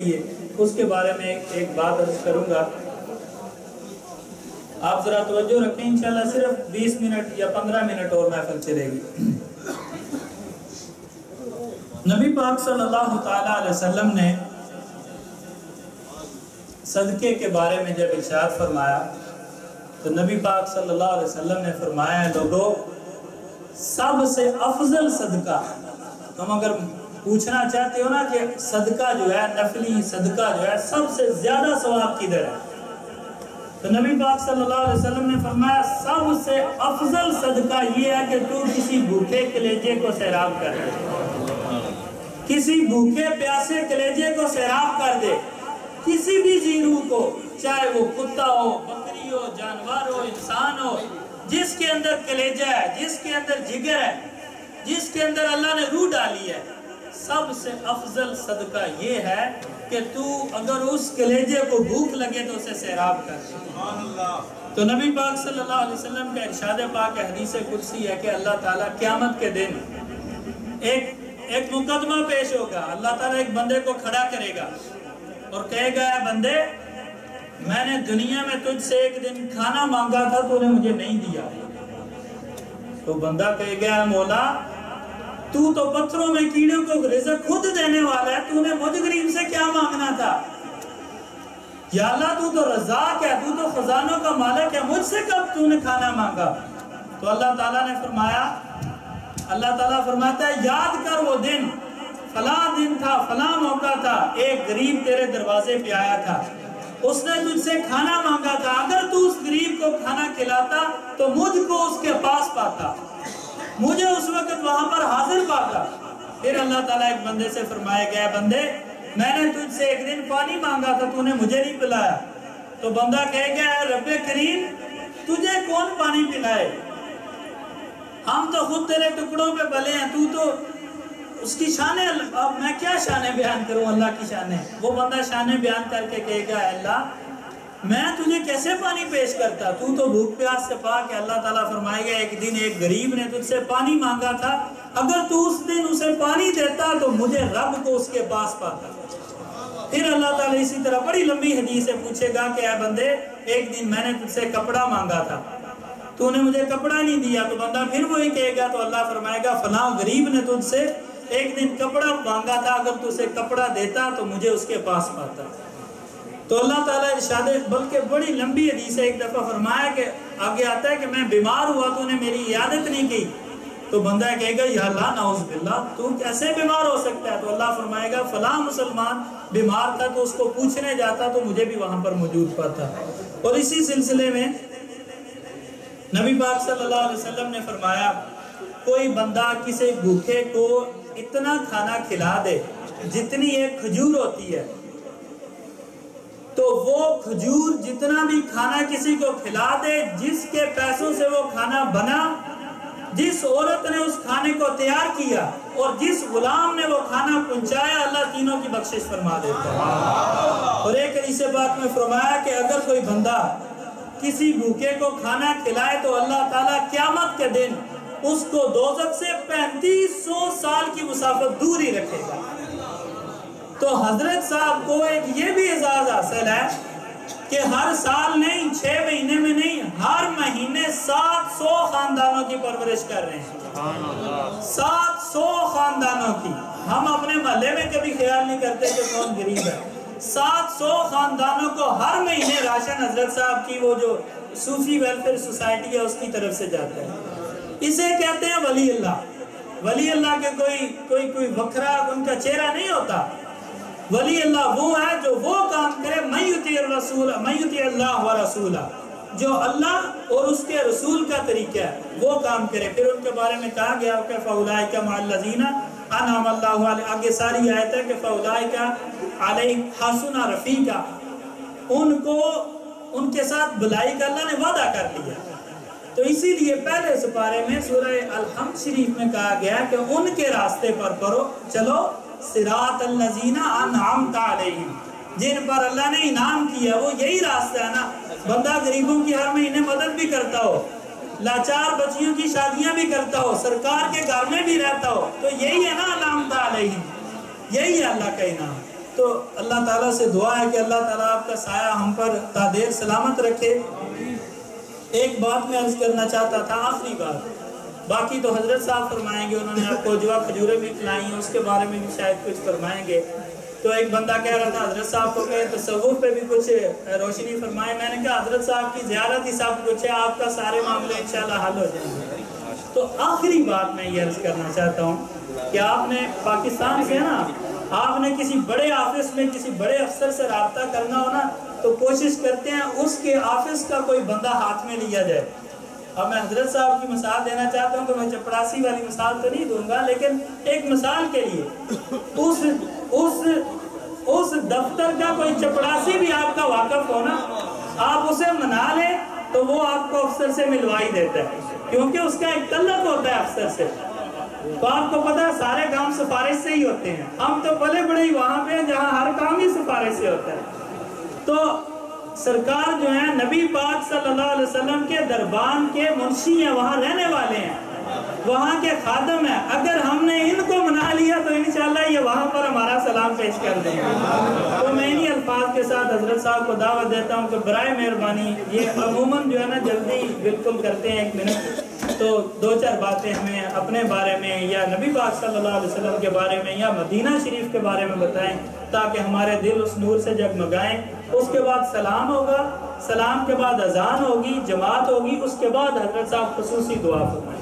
اس کے بارے میں ایک بات عرض کروں گا. آپ ذرا توجہ رکھیں، انشاءاللہ صرف 20 منٹ یا 15 منٹ اور محفل چلے گی. نبی پاک صلی اللہ تعالیٰ علیہ وسلم نے صدقے کے بارے میں جب ارشاد فرمایا تو نبی پاک صلی اللہ علیہ وسلم نے فرمایا لوگوں سب سے افضل صدقہ، تم اگر پوچھنا چاہتے ہو نا کہ صدقہ جو ہے نفلی صدقہ جو ہے سب سے زیادہ ثواب کدھر ہے، تو نبی پاک صلی اللہ علیہ وسلم نے فرمایا سب سے افضل صدقہ یہ ہے کہ تو کسی بھوکے کلیجے کو سیراب کر دے، کسی بھوکے پیاسے کلیجے کو سیراب کر دے، کسی بھی جیرو کو، چاہے وہ کتا ہو، بکری ہو، جانور ہو، انسان ہو، جس کے اندر کلیجہ ہے، جس کے اندر جگر ہے، جس کے اندر اللہ نے روح ڈالی ہے، سب سے افضل صدقہ یہ ہے کہ تو اگر اس کلیجے کو بھوک لگے تو اسے سیراب کر دے. تو نبی پاک صلی اللہ علیہ وسلم کا ارشاد پاک حدیث قدسی ہے کہ اللہ تعالیٰ قیامت کے دن ایک مقدمہ پیش ہوگا. اللہ تعالیٰ ایک بندے کو کھڑا کرے گا اور کہے گا اے بندے میں نے دنیا میں تجھ سے ایک دن کھانا مانگا تھا تو نے مجھے نہیں دیا. تو بندہ کہے گا اے مولا تو پتھروں میں کیڑوں کو رزق خود دینے والا ہے، تو نے مجھ غریب سے کیا مانگنا تھا؟ یا اللہ تو رزاق ہے، تو خزانوں کا مالک ہے، مجھ سے کب تو نے کھانا مانگا؟ تو اللہ تعالیٰ نے فرمایا، اللہ تعالیٰ فرماتا ہے یاد کر وہ دن، فلاں دن تھا، فلاں موقع تھا، ایک غریب تیرے دروازے پہ آیا تھا، اس نے تجھ سے کھانا مانگا تھا، اگر تو اس غریب کو کھانا کھلاتا تو مجھ کو اس کے پاس پاتا، مجھے اس وقت وہاں پر حاضر پاتا. پھر اللہ تعالیٰ ایک بندے سے فرمائے گیا بندے میں نے تجھ سے ایک دن پانی مانگا تھا تو نے مجھے نہیں پلایا. تو بندہ کہے گیا اے رب کریم تجھے کون پانی پلائے، ہم تو خود تیرے ٹکڑوں پہ پلے ہیں، تو اس کی شانیں، اب میں کیا شانیں بیان کروں اللہ کی شانیں. وہ بندہ شانیں بیان کر کے کہے گا اے اللہ میں تجھے کیسے پانی پیش کرتا، تو بھوک پیاس سے پاک ہے. اللہ تعالیٰ فرمائے گا ایک دن ایک غریب نے تجھ سے پانی مانگا تھا، اگر تو اس دن اسے پانی دیتا تو مجھے رب کو اس کے پاس پاتا. پھر اللہ تعالیٰ اسی طرح بڑی لمبی حدیث سے پوچھے گا کہ اے بندے ایک دن میں نے تجھ سے کپڑا مانگا تھا، تو نے مجھے کپڑا نہیں دیا. تو بندہ پھر وہی کہے گا، تو اللہ فرمائے گا فلاں غریب نے تجھ سے ایک دن کپڑا مانگا تھا، اگر تو اسے کپڑا دیتا تو مجھے اس کے پاس پاتا. تو اللہ تعالیٰ ارشاد، بلکہ بڑی لمبی حدیث ہے، ایک دفعہ فرمایا کہ آگے آتا ہے کہ میں بیمار ہوا تو نے میری عیادت نہیں کی. تو بندہ کہے گا یا اللہ نعوذ باللہ تو کیسے بیمار ہو سکتا ہے؟ تو اللہ فرمائے گا فلاں مسلمان بیمار تھا تو اس کو پوچھنے جاتا تو مجھے بھی وہاں پر موجود پاتا. اور اسی سلسلے میں نبی پاک صلی اللہ علیہ وسلم نے فرمایا کوئی بندہ کسی بھوکے کو اتنا کھانا کھلا دے جتنی ایک کھجور ہوتی ہے، تو وہ کھجور جتنا بھی کھانا کسی کو کھلا دے، جس کے پیسوں سے وہ کھانا بنا، جس عورت نے اس کھانے کو تیار کیا اور جس غلام نے وہ کھانا پہنچایا، اللہ تینوں کی بخشش فرما دیتا ہے. اور ایک حدیث پاک میں فرمایا کہ اگر کوئی بندہ کسی بھوکے کو کھانا کھلائے تو اللہ تعالیٰ قیامت کے دن اس کو دوزخ سے 3500 سال کی مسافت دور ہی رکھے گا. تو حضرت صاحب کو ایک یہ بھی اعزاز حاصل ہے کہ ہر سال نہیں، 6 مہینے میں نہیں، ہر مہینے 700 خاندانوں کی پرورش کر رہے ہیں. 700 خاندانوں کی. ہم اپنے محلے میں کبھی خیال نہیں کرتے کہ کون غریب ہے. 700 خاندانوں کو ہر مہینے راشن حضرت صاحب کی وہ جو صوفی ویلفیئر سوسائٹی ہے اس کی طرف سے جاتا ہے. اسے کہتے ہیں ولی اللہ. ولی اللہ کے کوئی وکھرا ان کا چہرہ نہیں ہوتا. ولی اللہ وہ ہے جو وہ کام کرے من یطیع الرسول من یطیع اللہ و رسولہ، جو اللہ اور اس کے رسول کا طریقہ ہے وہ کام کرے. پھر ان کے بارے میں کہا گیا کہ فاولئک مع الذین انعم اللہ علیہم، آگے ساری آیت ہے کہ فاولئک علیہم حسن رفیقا، ان کو ان کے ساتھ بھلائی کا اللہ نے وعدہ کر لیا. تو اسی لیے پہلے سپارے میں سورہ الحمد شریف میں کہا گیا کہ ان کے راستے پر چلو، صراط الذین انعمت علیہم، جن پر اللہ نے انعام کیا. وہ یہی راستہ ہے نا. بندہ غریبوں کی ہر مہینے مدد بھی کرتا ہو، لاچار بچیوں کی شادیاں بھی کرتا ہو، سرکار کے گھر میں بھی رہتا ہو، تو یہی ہے نا انعمت علیہم، یہی ہے اللہ کا انعام. تو اللہ تعالیٰ سے دعا ہے کہ اللہ تعالیٰ آپ کا سایہ ہم پر تا دیر سلامت رکھے۔ ایک بات میں عرض کرنا چاہتا تھا، آخری بات، باقی تو حضرت صاحب فرمائیں گے، انہوں نے آپ کو جوا کھجوریں بھی کھلائی ہیں، اس کے بارے میں بھی شاید کچھ فرمائیں گے۔ تو ایک بندہ کہہ رہا تھا حضرت صاحب کو کہ تصوف پہ بھی کچھ روشنی فرمائیں۔ میں نے کہا حضرت صاحب کی زیارت ہی سب کچھ ہے، آپ کا سارے معاملے انشاءاللہ حل ہو جائیں گے۔ تو آخری بات میں یہ عرض کرنا چاہتا ہوں کہ آپ نے پاکستان سے نا، آپ نے کسی بڑے آفس میں کسی بڑے افسر سے رابطہ کرنا ہو نا، تو کوشش کرتے ہیں اس کے آفس کا کوئی بندہ ہاتھ میں لیا جائے۔ اب میں حضرت صاحب کی مثال دینا چاہتا ہوں، تو میں چپڑاسی والی مثال تو نہیں دوں گا، لیکن ایک مثال کے لیے اس دفتر کا کوئی چپڑاسی بھی آپ کا واقف ہو نا، آپ اسے منا لیں تو وہ آپ کو افسر سے ملوائی دیتا ہے، کیونکہ اس کا ایک تعلق ہوتا ہے افسر سے۔ تو آپ کو پتا ہے سارے کام سفارش سے ہی ہوتے ہیں، ہم تو بڑے بڑے ہی وہاں پہ ہیں جہاں ہر کام ہی سفارش سے ہوتا ہے۔ تو سرکار جو ہے نبی پاک صلی اللہ علیہ وسلم کے دربان کے منشی ہیں، وہاں رہنے والے ہیں، وہاں کے خادم ہیں، اگر ہم نے ان کو منا لیا تو انشاءاللہ یہ وہاں پر ہمارا سلام پیش کر دیں گے۔ تو میں انہی الفاظ کے ساتھ حضرت صاحب کو دعوت دیتا ہوں کہ برائے مہربانی یہ عموماً جو ہے نا جلدی بالکل کرتے ہیں، 1 منٹ، تو 2-4 باتیں ہمیں اپنے بارے میں یا نبی پاک صلی اللہ علیہ وسلم کے بارے میں یا مدینہ شریف کے بارے میں بتائیں، تاکہ ہمارے دل اس نور سے جگمگائیں۔ اس کے بعد سلام ہوگا، سلام کے بعد اذان ہوگی، جماعت ہوگی، اس کے بعد حضرت صاحب خصوصی دعا فرمائیں۔